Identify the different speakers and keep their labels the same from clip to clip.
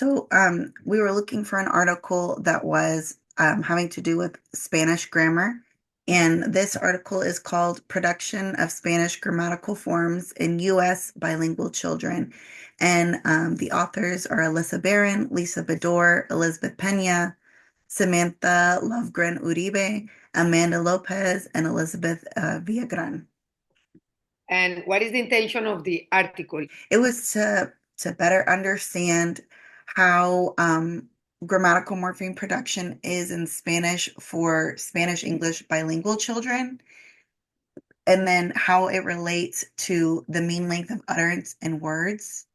Speaker 1: We were looking for an article that was having to do with Spanish grammar. And this article is called Production of Spanish Grammatical Forms in U.S. Bilingual Children. And the authors are Alyssa Barron, Lisa Bedore, Elizabeth Pena, Samantha Lovegren Uribe, Amanda Lopez, and Elizabeth Villagran.
Speaker 2: And what is the intention of the article?
Speaker 1: It was to better understand how grammatical morpheme production is in Spanish for Spanish English bilingual children, and then how it relates to the mean length of utterance in words,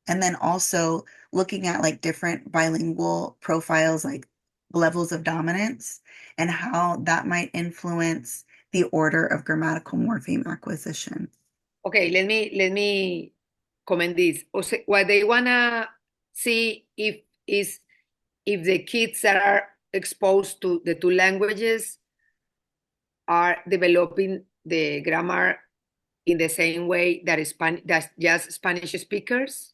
Speaker 1: and then also looking at like different bilingual profiles, like levels of dominance, and how that might influence the order of grammatical morpheme acquisition.
Speaker 2: Okay, let me comment this. What they wanna see if the kids that are exposed to the two languages are developing the grammar in the same way that just Spanish speakers.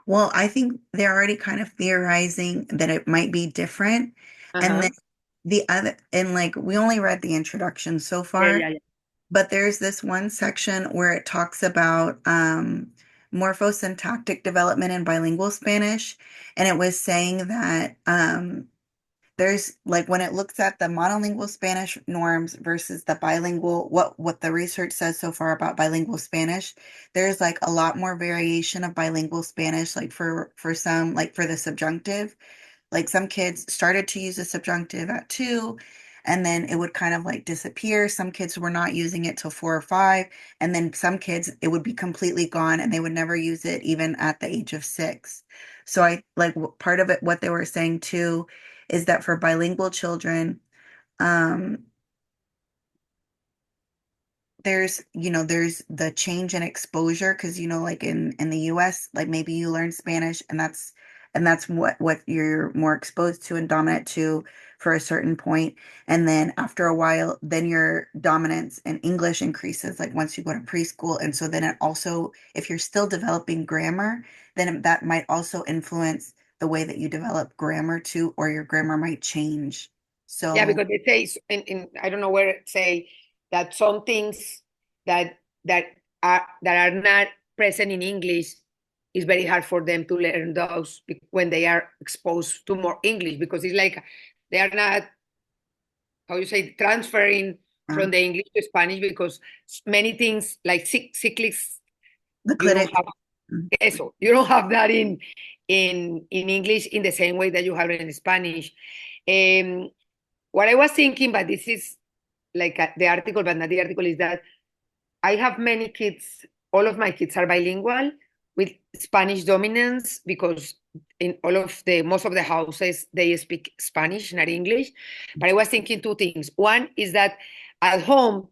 Speaker 1: Well, I think they're already kind of theorizing that it might be different. And then
Speaker 2: Uh-huh.
Speaker 1: the other, and like we only read the introduction so
Speaker 2: Yeah,
Speaker 1: far,
Speaker 2: yeah, yeah.
Speaker 1: but there's this one section where it talks about morphosyntactic development in bilingual Spanish. And it was saying that there's like when it looks at the monolingual Spanish norms versus the bilingual, what the research says so far about bilingual Spanish, there's like a lot more variation of bilingual Spanish, like for some, like for the subjunctive. Like some kids started to use the subjunctive at 2, and then it would kind of like disappear. Some kids were not using it till 4 or 5, and then some kids it would be completely gone and they would never use it even at the age of 6. So I like part of it, what they were saying too, is that for bilingual children, um, there's the change in exposure because like in the US, like maybe you learn Spanish and that's what you're more exposed to and dominant to for a certain point. And then after a while, then your dominance in English increases, like once you go to preschool. And so then it also, if you're still developing grammar, then that might also influence the way that you develop grammar too, or your grammar might change.
Speaker 2: Yeah,
Speaker 1: So
Speaker 2: because they say in I don't know where it say that some things that that that are not present in English is very hard for them to learn those when they are exposed to more English because it's like they are not, how you say, transferring
Speaker 1: yeah,
Speaker 2: from the English to Spanish because many things like cyclics,
Speaker 1: the
Speaker 2: you don't
Speaker 1: clinic.
Speaker 2: have eso, you don't have that in English in the same way that you have it in Spanish. Um, what I was thinking, but this is like the article, but not the article, is that I have many kids, all of my kids are bilingual with Spanish dominance because in all of the most of the houses they speak Spanish, not English. But I was thinking two things. One is that at home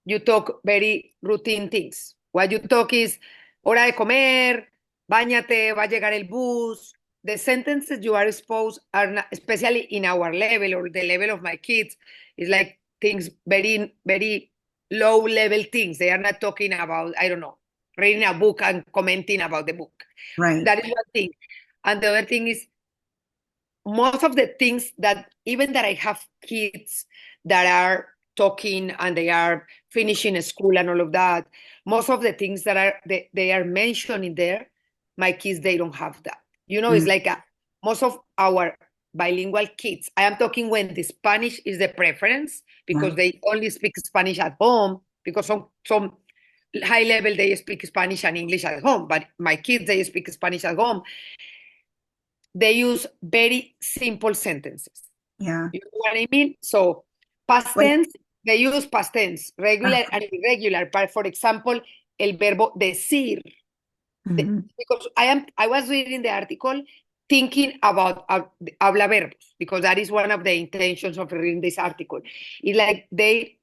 Speaker 2: you talk very routine things. What you talk is hora de comer, bañate, va a llegar el bus. The sentences you are exposed are not, especially in our level or the level of my kids, is like things very, very low level things. They are not talking about, I don't know, reading a book and commenting about the book.
Speaker 1: Right.
Speaker 2: That is one thing. And the other thing is most of the things that even that I have kids that are talking and they are finishing school and all of that, most of the things that they are mentioning there, my kids they don't have that. It's
Speaker 1: Mm,
Speaker 2: like most of our bilingual kids. I am talking when the Spanish is the preference
Speaker 1: yeah.
Speaker 2: because they only speak Spanish at home because some high level they speak Spanish and English at home, but my kids they speak Spanish at home. They use very simple sentences.
Speaker 1: Yeah.
Speaker 2: You know what I mean? So past
Speaker 1: Like,
Speaker 2: tense, they use past tense, regular and irregular. But for example, el verbo decir,
Speaker 1: mhm.
Speaker 2: because I was reading the article thinking about habla verbos, because that is one of the intentions of reading this article. It's like they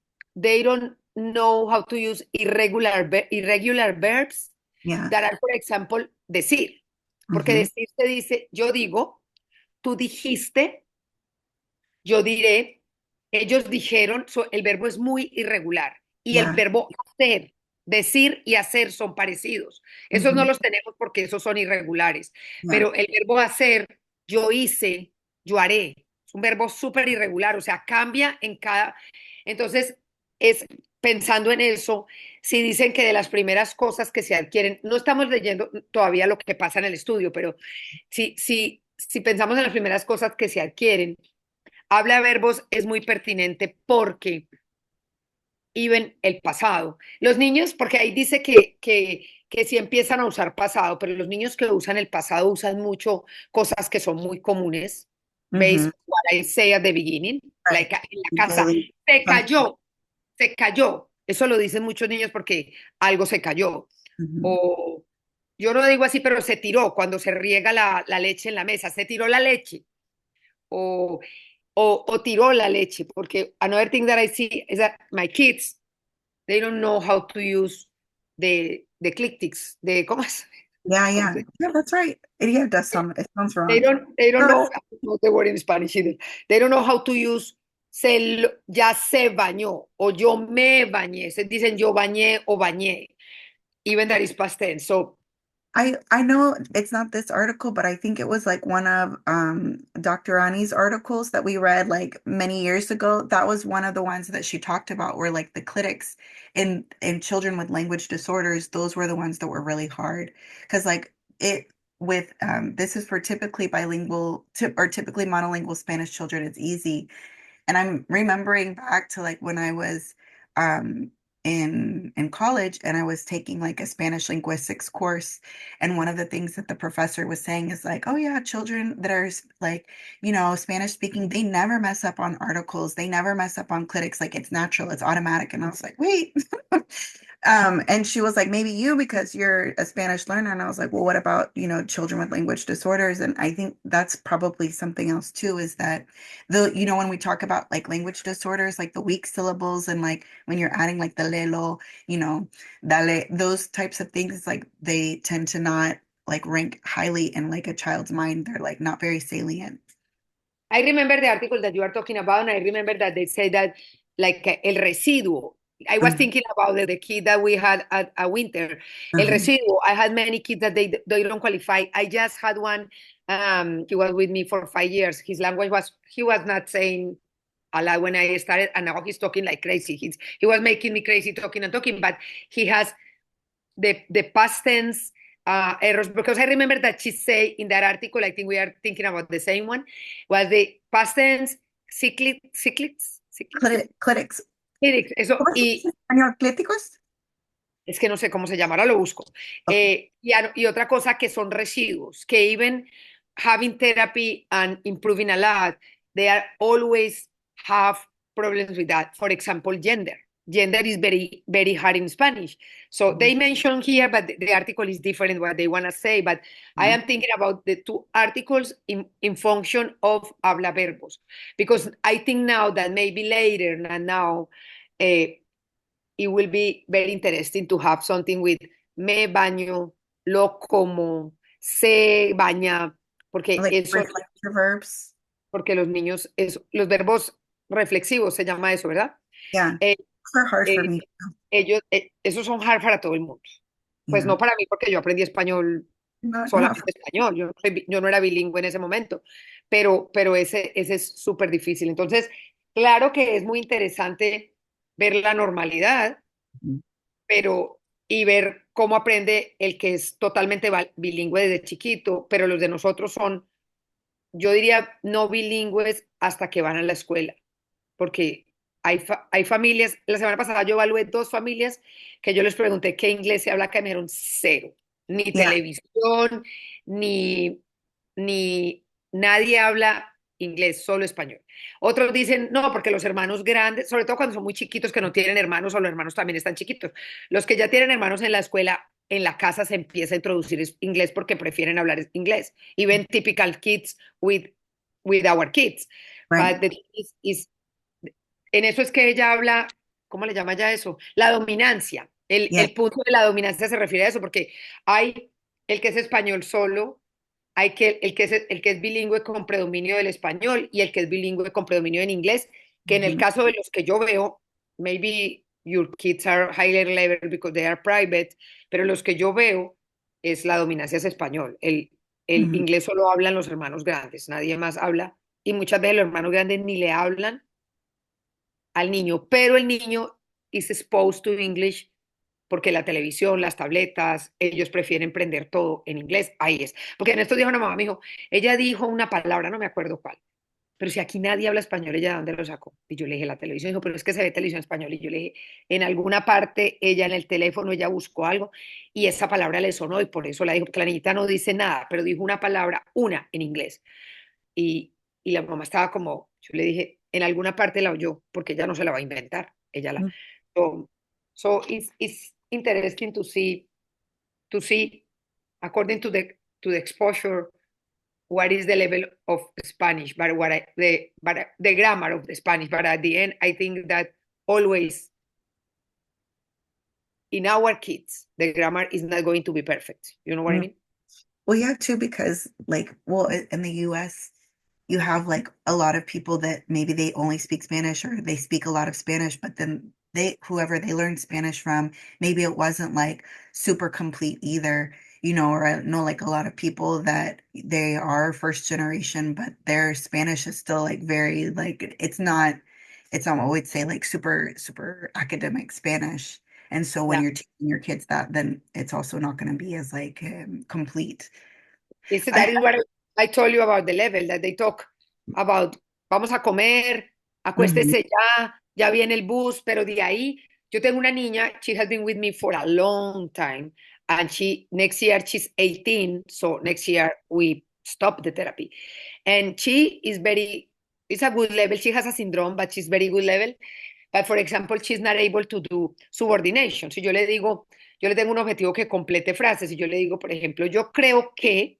Speaker 2: don't know how to use irregular verbs
Speaker 1: Yeah.
Speaker 2: that are, for example, decir. Porque
Speaker 1: Mhm.
Speaker 2: decir se dice, yo digo, tú dijiste, yo diré, ellos dijeron, el verbo es muy irregular. Y el
Speaker 1: Yeah.
Speaker 2: verbo hacer. Decir y hacer son parecidos. Esos no
Speaker 1: Mhm.
Speaker 2: los tenemos porque esos son irregulares.
Speaker 1: Yeah.
Speaker 2: Pero el verbo hacer, yo hice, yo haré, es un verbo súper irregular, o sea, cambia en cada... Entonces, es pensando en eso, si dicen que de las primeras cosas que se adquieren, no estamos leyendo todavía lo que pasa en el estudio, pero si pensamos en las primeras cosas que se adquieren, habla de verbos es muy pertinente porque even el pasado. Los niños, porque ahí dice que sí empiezan a usar pasado, pero los niños que usan el pasado usan mucho cosas que son muy comunes. ¿Veis?
Speaker 1: Mhm.
Speaker 2: What I say at the beginning,
Speaker 1: Right.
Speaker 2: like en la casa,
Speaker 1: Daily
Speaker 2: se
Speaker 1: function.
Speaker 2: cayó, se cayó. Eso lo dicen muchos niños porque algo se cayó.
Speaker 1: Mhm.
Speaker 2: O yo no digo así, pero se tiró cuando se riega la leche en la mesa, se tiró la leche. O, o tiró la leche, porque another thing that I see is that my kids they don't know how to use the clictics, the ¿cómo es?
Speaker 1: Yeah,
Speaker 2: ¿Cómo
Speaker 1: yeah.
Speaker 2: se-
Speaker 1: Yeah, that's right. It does sound, it sounds
Speaker 2: They
Speaker 1: wrong.
Speaker 2: don't know, I don't know the word in Spanish either. They don't know how to use ya se bañó o yo me bañé. Se dicen yo bañé o bañé. Even that is past tense. So
Speaker 1: I know it's not this article, but I think it was like one of Dr. Ani's articles that we read like many years ago. That was one of the ones that she talked about where like the clitics in children with language disorders, those were the ones that were really hard. Because like it with this is for typically bilingual or typically monolingual Spanish children, it's easy. And I'm remembering back to like when I was um in college and I was taking like a Spanish linguistics course, and one of the things that the professor was saying is like, oh yeah, children that are like, Spanish speaking, they never mess up on articles, they never mess up on clitics, like it's natural, it's automatic. And I was like, wait. And she was like, maybe you because you're a Spanish learner. And I was like, well, what about, children with language disorders? And I think that's probably something else too, is that when we talk about like language disorders, like the weak syllables and like when you're adding like the lelo, dale, those types of things, like they tend to not like rank highly in like a child's mind. They're like not very salient.
Speaker 2: I remember the article that you are talking about, and I remember that they say that like el residuo. I was
Speaker 1: Mhm.
Speaker 2: thinking about the kid that we had at a winter. El
Speaker 1: Uh-huh.
Speaker 2: residuo. I had many kids that they don't qualify. I just had one. He was with me for 5 years. His language was he was not saying a lot when I started, and now he's talking like crazy. He was making me crazy talking and talking, but he has the past tense errors, because I remember that she say in that article, I think we are thinking about the same one, was the past tense cíclics,
Speaker 1: Clitics.
Speaker 2: eso,
Speaker 1: ¿Cómo se dice en español? ¿Clíticos?
Speaker 2: es que no sé cómo se llama, ahora lo busco.
Speaker 1: Okay.
Speaker 2: Y otra cosa que son residuos, que even having therapy and improving a lot, they are always have problems with that. For example, gender. Gender is very, very hard in Spanish. So
Speaker 1: Mhm.
Speaker 2: they mention here, but the article is different what they want to say. But I
Speaker 1: Yeah.
Speaker 2: am thinking about the two articles in function of habla verbos, because I think now that maybe later, and now, uh, it will be very interesting to have something with me baño, lo como, se baña, porque
Speaker 1: Like
Speaker 2: eso,
Speaker 1: reflector verbs.
Speaker 2: porque los niños, los verbos reflexivos se llama eso, ¿verdad?
Speaker 1: Yeah.
Speaker 2: Eh,
Speaker 1: They're hard for
Speaker 2: eh,
Speaker 1: me.
Speaker 2: ellos, esos son hard para todo el mundo. Pues
Speaker 1: Yeah.
Speaker 2: no para mí, porque yo aprendí español,
Speaker 1: Not for
Speaker 2: solamente español, yo no era bilingüe en ese momento, pero ese es súper difícil. Entonces, claro que es muy interesante ver la normalidad,
Speaker 1: me.
Speaker 2: pero y ver cómo aprende el que es totalmente bilingüe desde chiquito, pero los de nosotros son, yo diría, no bilingües hasta que van a la escuela, porque hay familias, la semana pasada yo evalué 2 familias que yo les pregunté qué inglés se habla acá y me dijeron cero, ni
Speaker 1: Yeah.
Speaker 2: televisión, ni, ni nadie habla inglés, solo español. Otros dicen, no, porque los hermanos grandes, sobre todo cuando son muy chiquitos que no tienen hermanos o los hermanos también están chiquitos, los que ya tienen hermanos en la escuela, en la casa se empieza a introducir inglés porque prefieren hablar inglés. Even typical kids with our kids.
Speaker 1: Right.
Speaker 2: But the thing is en eso es que ella habla, ¿cómo le llama ya eso? La dominancia.
Speaker 1: Yeah.
Speaker 2: El punto de la dominancia se refiere a eso, porque hay el que es español solo, hay el que es bilingüe con predominio del español y el que es bilingüe con predominio en inglés, que en el
Speaker 1: Mhm.
Speaker 2: caso de los que yo veo, maybe your kids are higher level because they are private, pero los que yo veo es la dominancia es español. El
Speaker 1: Mhm.
Speaker 2: inglés solo hablan los hermanos grandes, nadie más habla, y muchas veces los hermanos grandes ni le hablan al niño, pero el niño is exposed to English porque la televisión, las tabletas, ellos prefieren prender todo en inglés. Ahí es. Porque en estos días una mamá me dijo, ella dijo una palabra, no me acuerdo cuál, pero si aquí nadie habla español, ¿ella de dónde lo sacó? Y yo le dije, la televisión, dijo, pero es que se ve televisión español. Y yo le dije, en alguna parte, ella en el teléfono, ella buscó algo y esa palabra le sonó y por eso la dijo, porque la niñita no dice nada, pero dijo una palabra, una en inglés. Y, y la mamá estaba como, yo le dije, en alguna parte la oyó, porque ella no se la va a inventar. Ella la... So, so it's interesting to see, according to the exposure, what is the level of Spanish, but the grammar of the Spanish. But at the end, I think that always in our kids, the grammar is not going to be perfect. You know what I mean?
Speaker 1: Well, yeah, too, because like, well, in the US, you have like a lot of people that maybe they only speak Spanish or they speak a lot of Spanish, but then whoever they learned Spanish from, maybe it wasn't like super complete either, or I know like a lot of people that they are first generation, but their Spanish is still like very, like, it's not what we'd say like super, super academic Spanish. And so when
Speaker 2: Yeah.
Speaker 1: you're teaching your kids that, then it's also not going to be as like complete.
Speaker 2: That is what I told you about the level that they talk about. Vamos a comer,
Speaker 1: Mhm,
Speaker 2: acuéstese ya, ya viene el bus, pero de ahí, yo tengo una niña, she has been with me for a long time, and next year she's 18, so next year we stop the therapy. And she is it's a good level. She has a syndrome, but she's very good level. But for example, she's not able to do subordination. Si yo le digo, yo le tengo un objetivo que complete frases, y yo le digo, por ejemplo, yo creo que,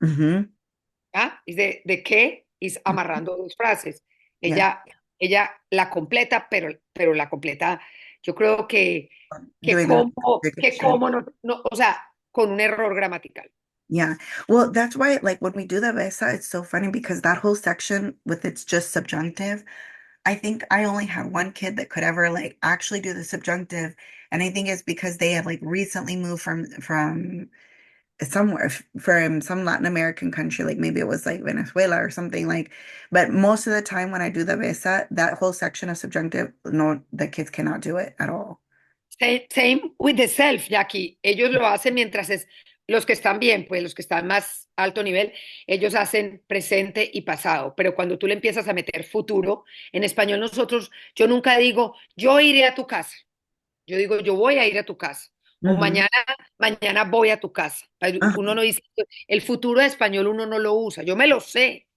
Speaker 1: mhm,
Speaker 2: ¿ah? Es de qué, es amarrando dos frases.
Speaker 1: yeah,
Speaker 2: Ella la completa, pero la completa, yo creo
Speaker 1: doing the
Speaker 2: que
Speaker 1: dictation.
Speaker 2: como no, o sea, con un error gramatical.
Speaker 1: Yeah. Well, that's why, like, when we do the Besa, it's so funny because that whole section with its just subjunctive, I think I only had one kid that could ever like actually do the subjunctive, and I think it's because they had like recently moved from somewhere from some Latin American country, like maybe it was like Venezuela or something like. But most of the time when I do the Besa, that whole section of subjunctive, no, the kids cannot do it at all.
Speaker 2: Same with the self, Jackie. Ellos lo hacen mientras es, los que están bien, pues los que están más alto nivel, ellos hacen presente y pasado. Pero cuando tú le empiezas a meter futuro, en español nosotros, yo nunca digo, yo iré a tu casa. Yo digo, yo voy a ir a tu casa. O
Speaker 1: Hmm.
Speaker 2: mañana voy a tu casa. Uno no dice, el futuro de español uno no lo usa. Yo me lo sé.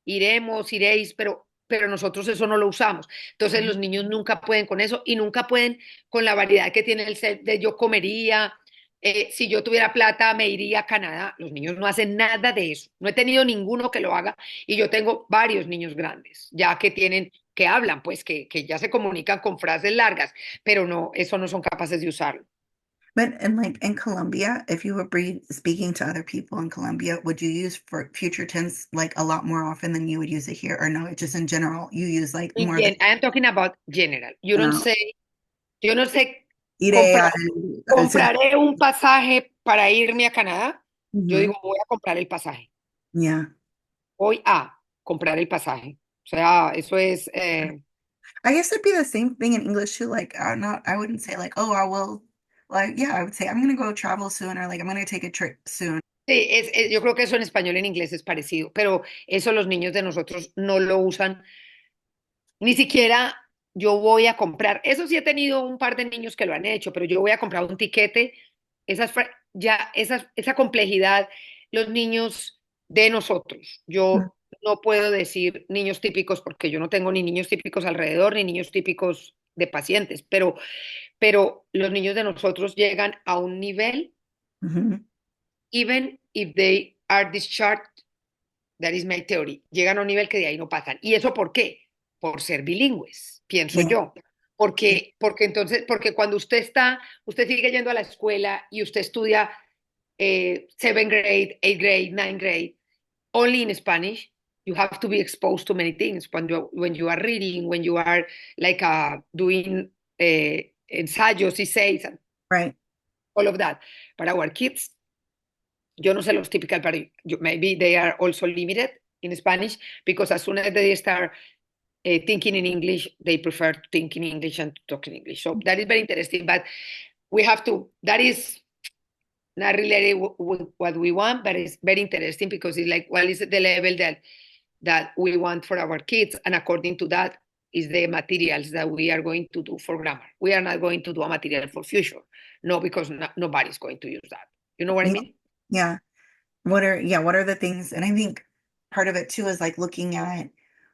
Speaker 2: Iremos, iréis, pero nosotros eso no lo usamos. Entonces los niños nunca pueden con eso y nunca pueden con la variedad que tiene el set de yo comería, si yo tuviera plata me iría a Canadá. Los niños no hacen nada de eso. No he tenido ninguno que lo haga y yo tengo varios niños grandes ya que hablan, pues que ya se comunican con frases largas, pero no, eso no son capaces de usarlo.
Speaker 1: But and like in Colombia, if you were speaking to other people in Colombia, would you use for future tense like a lot more often than you would use it here? Or no, it just in general, you use like more than
Speaker 2: I am talking about general. You don't
Speaker 1: general.
Speaker 2: say, yo no sé
Speaker 1: Iré
Speaker 2: comprar,
Speaker 1: al centro.
Speaker 2: compraré un pasaje para irme a Canadá. Yo
Speaker 1: Mhm.
Speaker 2: digo, voy a comprar el pasaje.
Speaker 1: Yeah.
Speaker 2: Voy a comprar el pasaje. O sea, eso es,
Speaker 1: I guess it'd be the same thing in English too. Like, I wouldn't say like, oh, I will, like, yeah, I would say I'm gonna go travel soon or like I'm gonna take a trip soon.
Speaker 2: sí, yo creo que eso en español y en inglés es parecido, pero eso los niños de nosotros no lo usan. Ni siquiera yo voy a comprar. Eso sí he tenido un par de niños que lo han hecho, pero yo voy a comprar un tiquete. Esa complejidad, los niños de nosotros.
Speaker 1: Mm.
Speaker 2: Yo no puedo decir niños típicos porque yo no tengo ni niños típicos alrededor ni niños típicos de pacientes, pero los niños de nosotros llegan a un nivel,
Speaker 1: Mhm.
Speaker 2: even if they are discharged, that is my theory, llegan a un nivel que de ahí no pasan. ¿Y eso por qué? Por ser bilingües, pienso
Speaker 1: Yeah.
Speaker 2: yo. Porque cuando usted sigue yendo a la escuela y usted estudia 7th grade, 8th grade, 9th grade, only in Spanish, you have to be exposed to many things. When you are reading, when you are like doing ensayos, essays, and
Speaker 1: Right.
Speaker 2: all of that. But our kids, yo no sé los typical, but maybe they are also limited in Spanish because as soon as they start thinking in English, they prefer to think in English and to talk in English. So that is very interesting. But we have to, that is not really what we want, but it's very interesting because it's like, what is the level that we want for our kids? And according to that, is the materials that we are going to do for grammar. We are not going to do a material for future. No, because nobody's going to use that. You know what I
Speaker 1: Yeah.
Speaker 2: mean?
Speaker 1: Yeah. What are the things? And I think part of it too is like looking at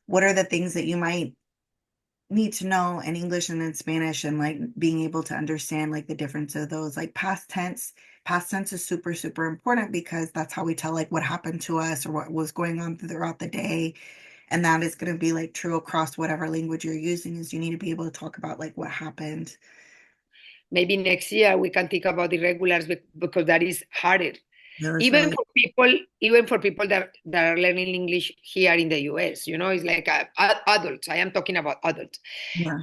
Speaker 1: what are the things that you might need to know in English and in Spanish and like being able to understand like the difference of those. Like past tense is super, super important because that's how we tell like what happened to us or what was going on throughout the day. And that is going to be like true across whatever language you're using is you need to be able to talk about like what happened.
Speaker 2: Maybe next year we can think about irregulars because that is harder.
Speaker 1: That was
Speaker 2: Even
Speaker 1: really,
Speaker 2: for people, even for people that are learning English here in the US, it's like adults. I am talking about adults,
Speaker 1: yeah.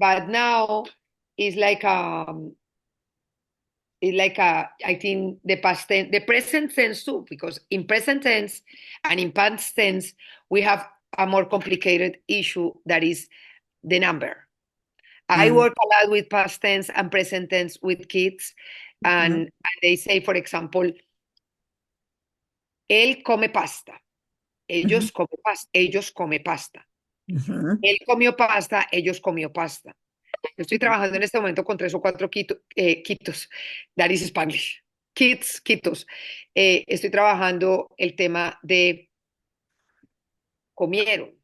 Speaker 2: but now it's like I think the past tense, the present tense too, because in present tense and in past tense we have a more complicated issue that is the number. I
Speaker 1: Mm,
Speaker 2: work a lot with past tense and present tense with kids,
Speaker 1: mhm,
Speaker 2: and they say, for example, él come pasta,
Speaker 1: mhm,
Speaker 2: ellos come pasta.
Speaker 1: mhm,
Speaker 2: Él comió pasta, ellos comió pasta. Yo estoy trabajando en este momento con 3 o 4 quitos, that is Spanish, kids, quitos. Estoy trabajando el tema de comieron,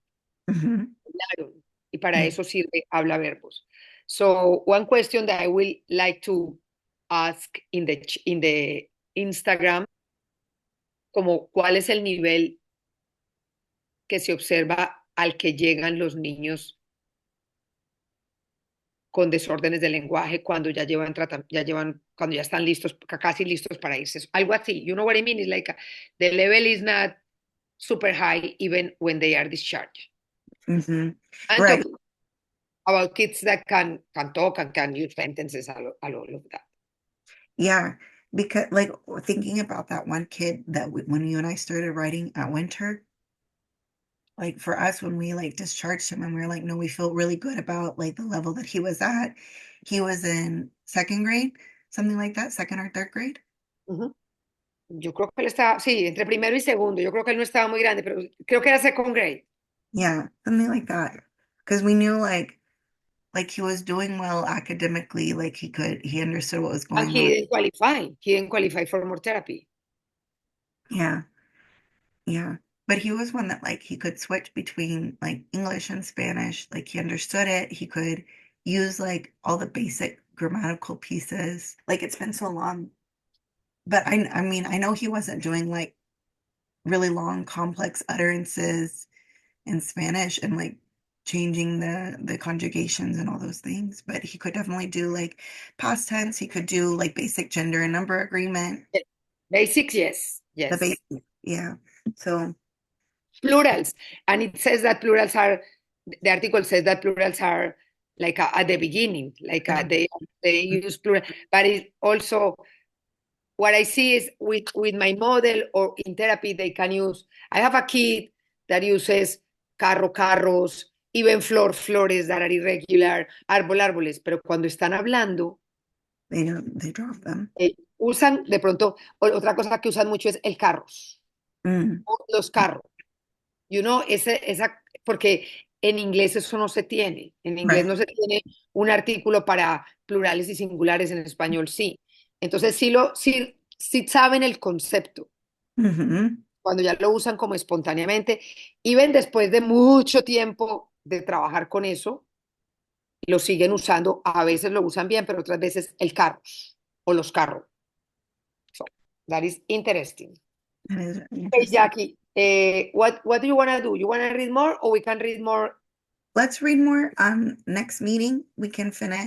Speaker 1: mhm.
Speaker 2: hablaron, y para
Speaker 1: Yeah.
Speaker 2: eso sirve habla verbos. So one question that I will like to ask in the Instagram, como cuál es el nivel que se observa al que llegan los niños con desórdenes de lenguaje cuando cuando ya están listos, casi listos para irse. Algo así. You know what I mean? It's like the level is not super high even when they are discharged.
Speaker 1: Mhm.
Speaker 2: I'm
Speaker 1: Right.
Speaker 2: talking about kids that can talk and can use sentences and all of that.
Speaker 1: Yeah. Because like thinking about that one kid that when you and I started writing at Winter, like for us when we like discharged him and we were like, no, we feel really good about like the level that he was at. He was in second grade, something like that, second or third grade.
Speaker 2: Ujú. Yo creo que él estaba, sí, entre primero y segundo. Yo creo que él no estaba muy grande, pero creo que era second grade.
Speaker 1: Yeah, something like that. Because we knew like he was doing well academically, like he understood what was
Speaker 2: And
Speaker 1: going
Speaker 2: he
Speaker 1: on.
Speaker 2: didn't qualify. He didn't qualify for more therapy.
Speaker 1: Yeah, yeah. But he was one that like he could switch between like English and Spanish. Like he understood it. He could use like all the basic grammatical pieces. Like it's been so long. But I mean, I know he wasn't doing like really long, complex utterances in Spanish and like changing the conjugations and all those things. But he could definitely do like past tense. He could do like basic gender and number agreement.
Speaker 2: Yes. Basics, yes,
Speaker 1: The
Speaker 2: yes.
Speaker 1: basic, yeah. So,
Speaker 2: Plurals. And it says that plurals are, the article says that plurals are like at the beginning, like they use plural. But it also, what I see is with my model or in therapy, they can use, I have a kid that uses carros, even flores that are irregular, árboles, pero cuando están hablando,
Speaker 1: they don't they drop them.
Speaker 2: usan de pronto, otra cosa que usan mucho es el carros,
Speaker 1: Mm,
Speaker 2: o los carros. Porque en inglés eso no se tiene. En inglés
Speaker 1: right.
Speaker 2: no se tiene un artículo para plurales y singulares, en español sí. Entonces sí saben el concepto
Speaker 1: Hmm.
Speaker 2: cuando ya lo usan como espontáneamente y ven después de mucho tiempo de trabajar con eso, lo siguen usando. A veces lo usan bien, pero otras veces el carro o los carros. So, that is interesting.
Speaker 1: That is
Speaker 2: Hey,
Speaker 1: interesting.
Speaker 2: Jackie, what do you want to do? You want to read more or we can read more?
Speaker 1: Let's read more. Next meeting we can finish.